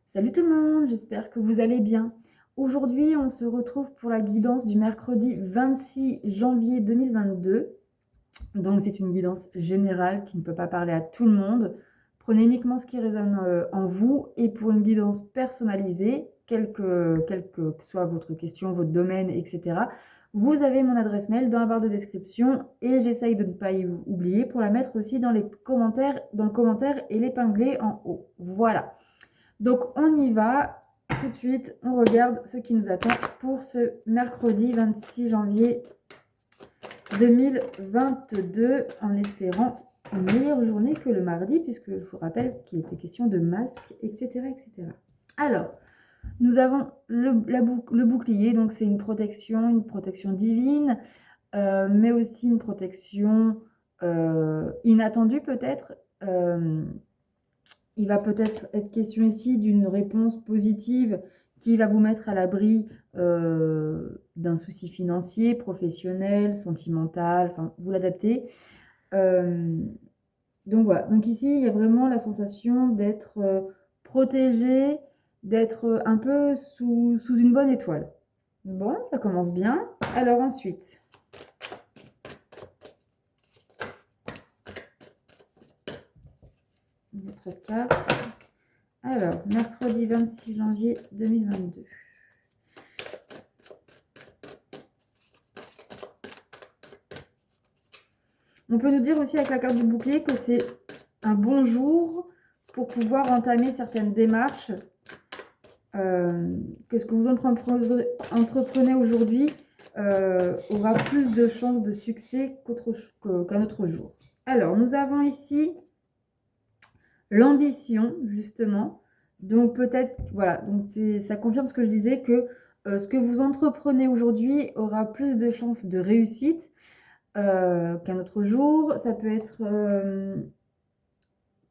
Salut tout le monde, j'espère que vous allez bien. Aujourd'hui, on se retrouve pour la guidance du mercredi 26 janvier 2022. Donc, c'est une guidance générale qui ne peut pas parler à tout le monde. Prenez uniquement ce qui résonne en vous et pour une guidance personnalisée, quelle que soit votre question, votre domaine, etc. Vous avez mon adresse mail dans la barre de description et j'essaye de ne pas y oublier pour la mettre aussi dans les commentaires, dans le commentaire et l'épingler en haut. Voilà. Donc on y va tout de suite, on regarde ce qui nous attend pour ce mercredi 26 janvier 2022 en espérant une meilleure journée que le mardi puisque je vous rappelle qu'il était question de masques, etc. etc. Alors, nous avons le bouclier, donc c'est une protection divine, mais aussi une protection inattendue peut-être. Il va peut-être être question ici d'une réponse positive qui va vous mettre à l'abri d'un souci financier, professionnel, sentimental, enfin, vous l'adaptez. Donc voilà, donc ici, il y a vraiment la sensation d'être protégé, d'être un peu sous une bonne étoile. Bon, ça commence bien. Alors ensuite, notre carte. Alors, mercredi 26 janvier 2022. On peut nous dire aussi avec la carte du bouclier que c'est un bon jour pour pouvoir entamer certaines démarches, que ce que vous entreprenez aujourd'hui aura plus de chances de succès qu'un autre jour. Alors, nous avons ici l'ambition, justement. Donc, peut-être, voilà, donc ça confirme ce que je disais, que ce que vous entreprenez aujourd'hui aura plus de chances de réussite qu'un autre jour. Ça peut être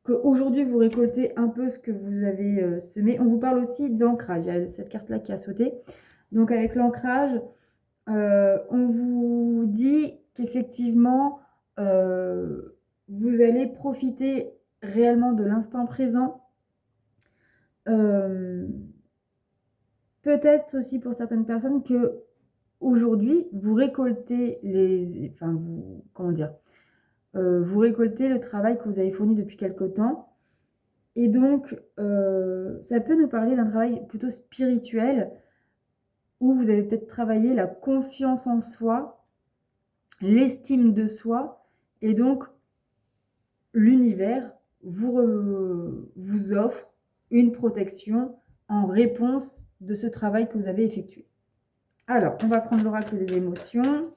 qu'aujourd'hui, vous récoltez un peu ce que vous avez semé. On vous parle aussi d'ancrage. Il y a cette carte-là qui a sauté. Donc, avec l'ancrage, on vous dit qu'effectivement, vous allez profiter réellement de l'instant présent. Peut-être aussi pour certaines personnes que aujourd'hui, vous récoltez vous récoltez le travail que vous avez fourni depuis quelque temps. Et donc, ça peut nous parler d'un travail plutôt spirituel où vous avez peut-être travaillé la confiance en soi, l'estime de soi, et donc l'univers vous offre une protection en réponse de ce travail que vous avez effectué. Alors, on va prendre l'oracle des émotions.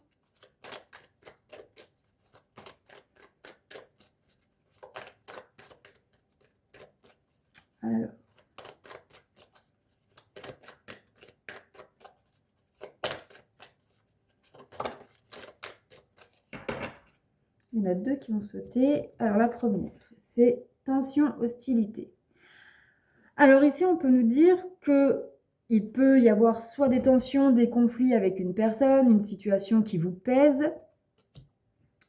Alors, il y en a deux qui vont sauter. Alors, la première, c'est tension, hostilité. Alors ici, on peut nous dire que il peut y avoir soit des tensions, des conflits avec une personne, une situation qui vous pèse,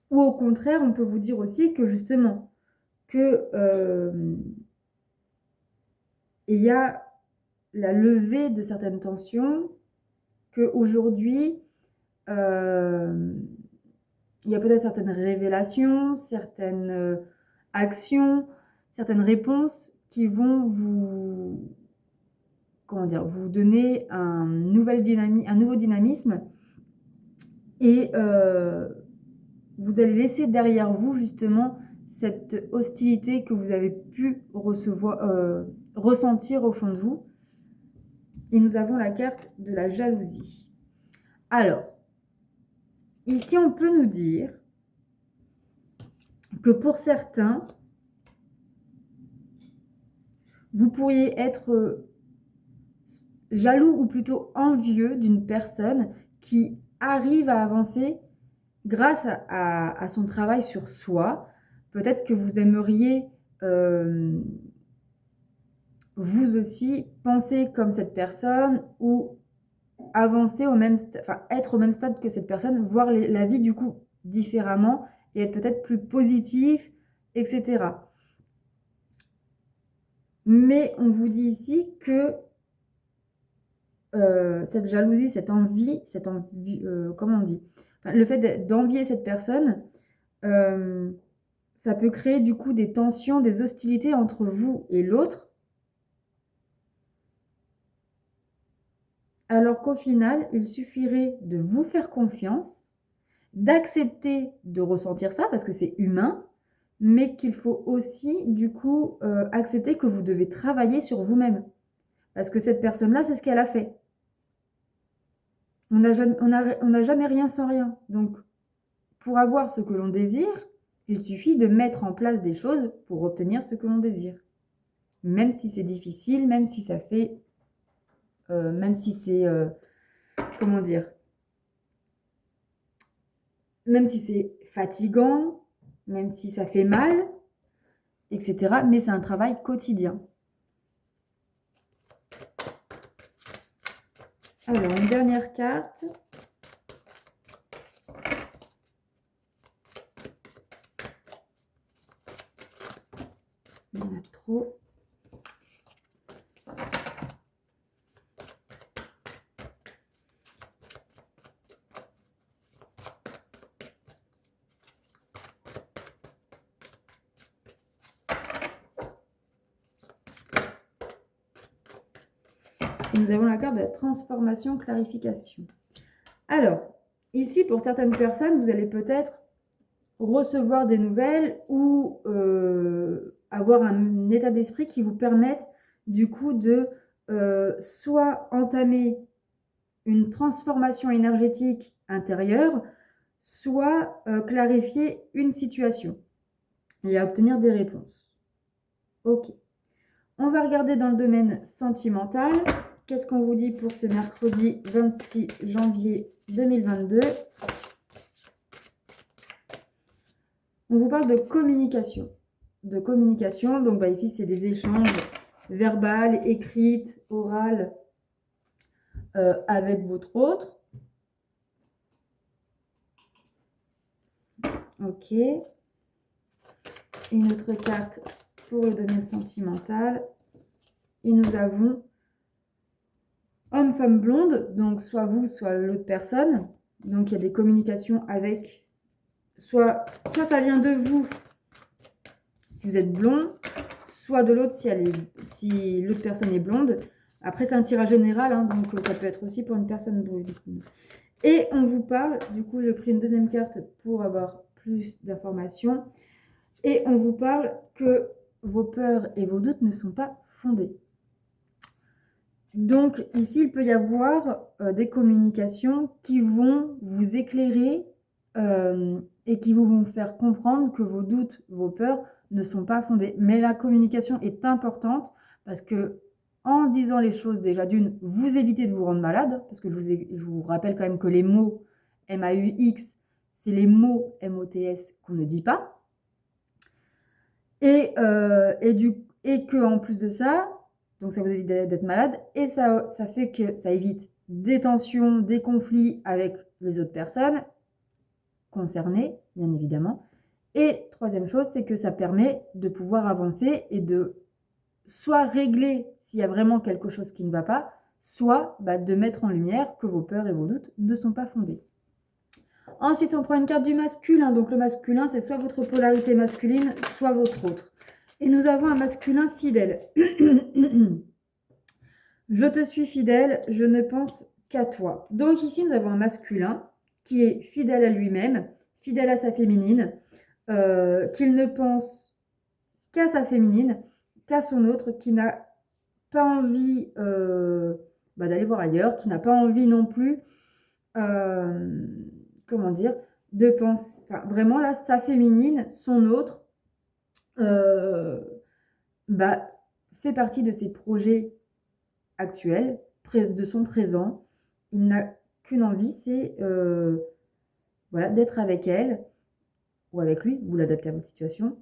ou au contraire, on peut vous dire aussi que justement, que il y a la levée de certaines tensions, qu'aujourd'hui, il y a peut-être certaines révélations, certaines actions, certaines réponses qui vont vous, comment dire, vous donner un nouveau dynamisme et vous allez laisser derrière vous justement cette hostilité que vous avez pu ressentir au fond de vous. Et nous avons la carte de la jalousie. Alors, ici on peut nous dire que pour certains, vous pourriez être jaloux ou plutôt envieux d'une personne qui arrive à avancer grâce à son travail sur soi. Peut-être que vous aimeriez vous aussi penser comme cette personne ou avancer être au même stade que cette personne, voir la vie du coup différemment et être peut-être plus positif, etc. Mais on vous dit ici que cette jalousie, cette envie, comment on dit? Enfin, le fait d'envier cette personne, ça peut créer du coup des tensions, des hostilités entre vous et l'autre. Alors qu'au final, il suffirait de vous faire confiance, d'accepter de ressentir ça, parce que c'est humain, mais qu'il faut aussi, du coup, accepter que vous devez travailler sur vous-même. Parce que cette personne-là, c'est ce qu'elle a fait. On n'a jamais rien sans rien. Donc, pour avoir ce que l'on désire, il suffit de mettre en place des choses pour obtenir ce que l'on désire. Même si c'est difficile, même si ça fait... même si c'est... comment dire? Même si c'est fatigant, même si ça fait mal, etc. Mais c'est un travail quotidien. Alors, une dernière carte. Il y en a trop. Et nous avons la carte de la transformation, clarification. Alors, ici, pour certaines personnes, vous allez peut-être recevoir des nouvelles ou avoir un état d'esprit qui vous permette du coup de soit entamer une transformation énergétique intérieure, soit clarifier une situation et obtenir des réponses. Ok. On va regarder dans le domaine sentimental. Qu'est-ce qu'on vous dit pour ce mercredi 26 janvier 2022 ? On vous parle de communication. Donc ici, c'est des échanges verbales, écrites, orales avec votre autre. Ok. Une autre carte pour le domaine sentimental. Et nous avons homme-femme blonde, donc soit vous, soit l'autre personne. Donc il y a des communications avec, soit ça vient de vous si vous êtes blond, soit de l'autre si l'autre personne est blonde. Après c'est un tirage général, hein, donc ça peut être aussi pour une personne brune. Et on vous parle, du coup j'ai pris une deuxième carte pour avoir plus d'informations. Et on vous parle que vos peurs et vos doutes ne sont pas fondés. Donc ici, il peut y avoir des communications qui vont vous éclairer et qui vont vous faire comprendre que vos doutes, vos peurs ne sont pas fondés. Mais la communication est importante parce que en disant les choses, déjà d'une, vous évitez de vous rendre malade, parce que je vous rappelle quand même que les mots M-A-U-X, c'est les mots M-O-T-S qu'on ne dit pas. Et que en plus de ça, donc ça vous évite d'être malade, et ça fait que ça évite des tensions, des conflits avec les autres personnes concernées, bien évidemment. Et troisième chose, c'est que ça permet de pouvoir avancer et de soit régler s'il y a vraiment quelque chose qui ne va pas, soit de mettre en lumière que vos peurs et vos doutes ne sont pas fondés. Ensuite, on prend une carte du masculin. Donc le masculin, c'est soit votre polarité masculine, soit votre autre. Et nous avons un masculin fidèle. Je te suis fidèle, je ne pense qu'à toi. Donc ici, nous avons un masculin qui est fidèle à lui-même, fidèle à sa féminine, qu'il ne pense qu'à sa féminine, qu'à son autre, qui n'a pas envie d'aller voir ailleurs, qui n'a pas envie non plus, comment dire, de penser, enfin, vraiment là, sa féminine, son autre, fait partie de ses projets actuels, de son présent. Il n'a qu'une envie, c'est d'être avec elle, ou avec lui, vous l'adaptez à votre situation,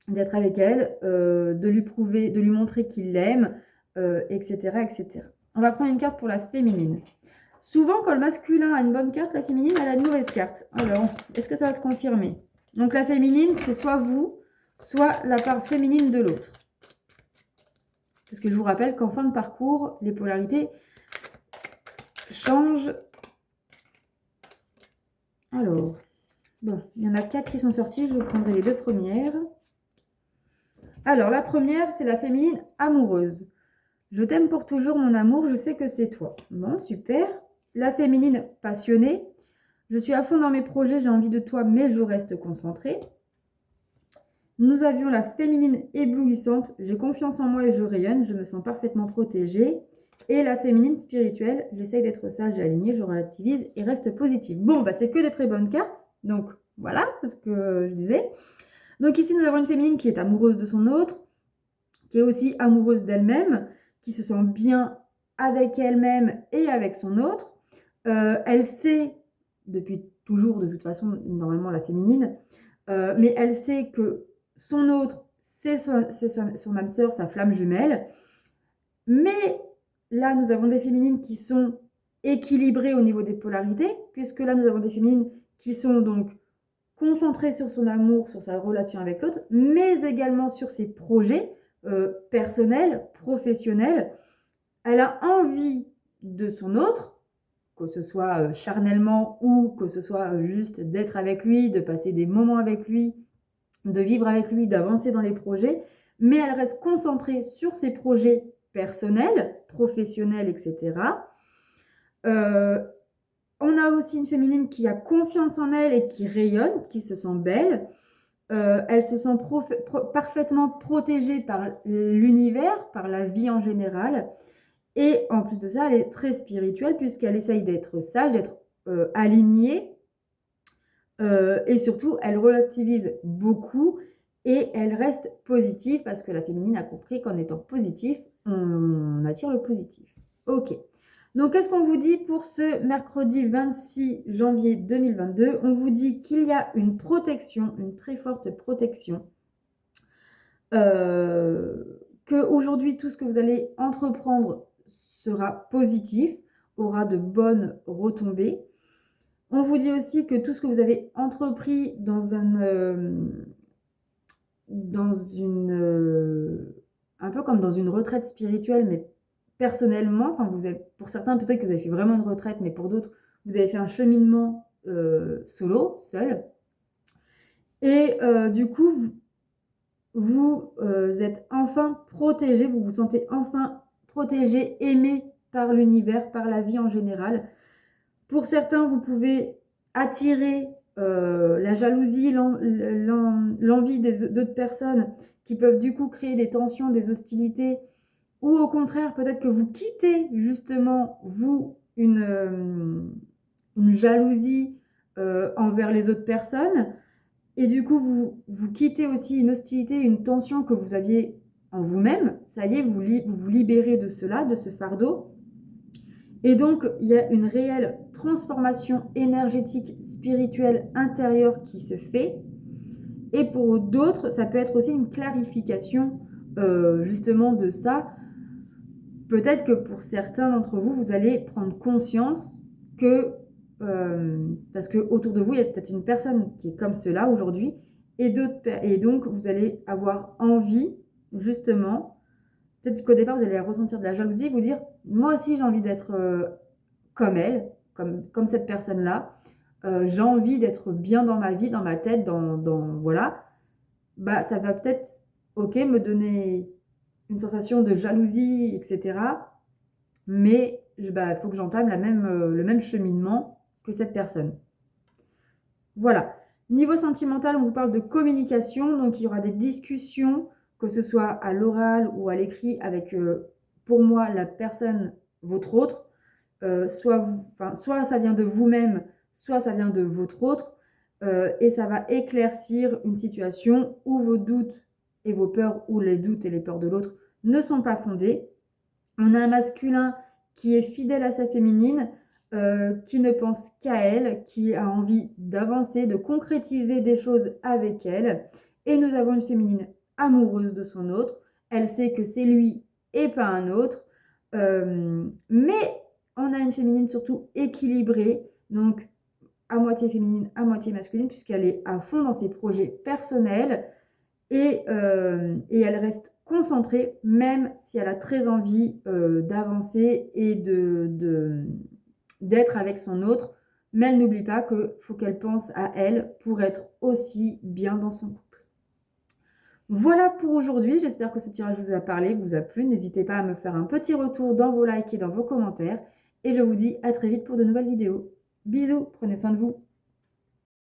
d'être avec elle, de lui prouver, de lui montrer qu'il l'aime, etc., etc. On va prendre une carte pour la féminine. Souvent, quand le masculin a une bonne carte, la féminine, elle a une mauvaise carte. Alors, est-ce que ça va se confirmer? Donc, la féminine, c'est soit vous, soit la part féminine de l'autre. Parce que je vous rappelle qu'en fin de parcours, les polarités changent. Alors, bon, il y en a 4 qui sont sorties. Je prendrai les 2 premières. Alors, la première, c'est la féminine amoureuse. Je t'aime pour toujours, mon amour, je sais que c'est toi. Bon, super. La féminine passionnée. Je suis à fond dans mes projets, j'ai envie de toi, mais je reste concentrée. Nous avions la féminine éblouissante. J'ai confiance en moi et je rayonne, je me sens parfaitement protégée. Et la féminine spirituelle. J'essaye d'être sage et alignée, je relativise et reste positive. Bon, bah c'est que des très bonnes cartes. Donc, voilà, c'est ce que je disais. Donc ici, nous avons une féminine qui est amoureuse de son autre, qui est aussi amoureuse d'elle-même, qui se sent bien avec elle-même et avec son autre. Elle sait, depuis toujours de toute façon, normalement la féminine, mais elle sait que son autre, c'est son âme sœur, sa flamme jumelle. Mais là, nous avons des féminines qui sont équilibrées au niveau des polarités, puisque là, nous avons des féminines qui sont donc concentrées sur son amour, sur sa relation avec l'autre, mais également sur ses projets personnels, professionnels. Elle a envie de son autre, que ce soit charnellement ou que ce soit juste d'être avec lui, de passer des moments avec lui, de vivre avec lui, d'avancer dans les projets, mais elle reste concentrée sur ses projets personnels, professionnels, etc. On a aussi une féminine qui a confiance en elle et qui rayonne, qui se sent belle. Elle se sent parfaitement protégée par l'univers, par la vie en général. Et en plus de ça, elle est très spirituelle puisqu'elle essaye d'être sage, d'être alignée. Et surtout, elle relativise beaucoup et elle reste positive parce que la féminine a compris qu'en étant positif, on attire le positif. Ok. Donc, qu'est-ce qu'on vous dit pour ce mercredi 26 janvier 2022? On vous dit qu'il y a une protection, une très forte protection. Qu'aujourd'hui, tout ce que vous allez entreprendre sera positif, aura de bonnes retombées. On vous dit aussi que tout ce que vous avez entrepris dans un peu comme dans une retraite spirituelle, mais personnellement, enfin pour certains peut-être que vous avez fait vraiment une retraite, mais pour d'autres, vous avez fait un cheminement solo, seul. Et du coup, vous êtes enfin protégé, vous vous sentez enfin protégé, aimé par l'univers, par la vie en général. Pour certains, vous pouvez attirer la jalousie, l'envie d'autres personnes qui peuvent du coup créer des tensions, des hostilités, ou au contraire, peut-être que vous quittez justement, vous, une jalousie envers les autres personnes, et du coup, vous quittez aussi une hostilité, une tension que vous aviez en vous-même. Ça y est, vous vous libérez de cela, de ce fardeau. Et donc, il y a une réelle transformation énergétique, spirituelle, intérieure qui se fait. Et pour d'autres, ça peut être aussi une clarification justement de ça. Peut-être que pour certains d'entre vous, vous allez prendre conscience que, parce que autour de vous, il y a peut-être une personne qui est comme cela aujourd'hui, et donc vous allez avoir envie, justement, peut-être qu'au départ, vous allez ressentir de la jalousie, vous dire, moi aussi j'ai envie d'être comme elle, comme cette personne-là. J'ai envie d'être bien dans ma vie, dans ma tête, voilà. Bah, ça va peut-être, ok, me donner une sensation de jalousie, etc. Mais bah, faut que j'entame le même cheminement que cette personne. Voilà. Niveau sentimental, on vous parle de communication. Donc, il y aura des discussions, que ce soit à l'oral ou à l'écrit, avec, pour moi, la personne, votre autre. Soit ça vient de vous-même, soit ça vient de votre autre. Et ça va éclaircir une situation où vos doutes et vos peurs, ou les doutes et les peurs de l'autre, ne sont pas fondés. On a un masculin qui est fidèle à sa féminine, qui ne pense qu'à elle, qui a envie d'avancer, de concrétiser des choses avec elle. Et nous avons une féminine amoureuse de son autre. Elle sait que c'est lui et pas un autre. Mais on a une féminine surtout équilibrée, donc à moitié féminine, à moitié masculine, puisqu'elle est à fond dans ses projets personnels. et elle reste concentrée, même si elle a très envie d'avancer et d'être avec son autre. Mais elle n'oublie pas qu'il faut qu'elle pense à elle pour être aussi bien dans son couple. Voilà pour aujourd'hui. J'espère que ce tirage vous a parlé, vous a plu. N'hésitez pas à me faire un petit retour dans vos likes et dans vos commentaires. Et je vous dis à très vite pour de nouvelles vidéos. Bisous, prenez soin de vous.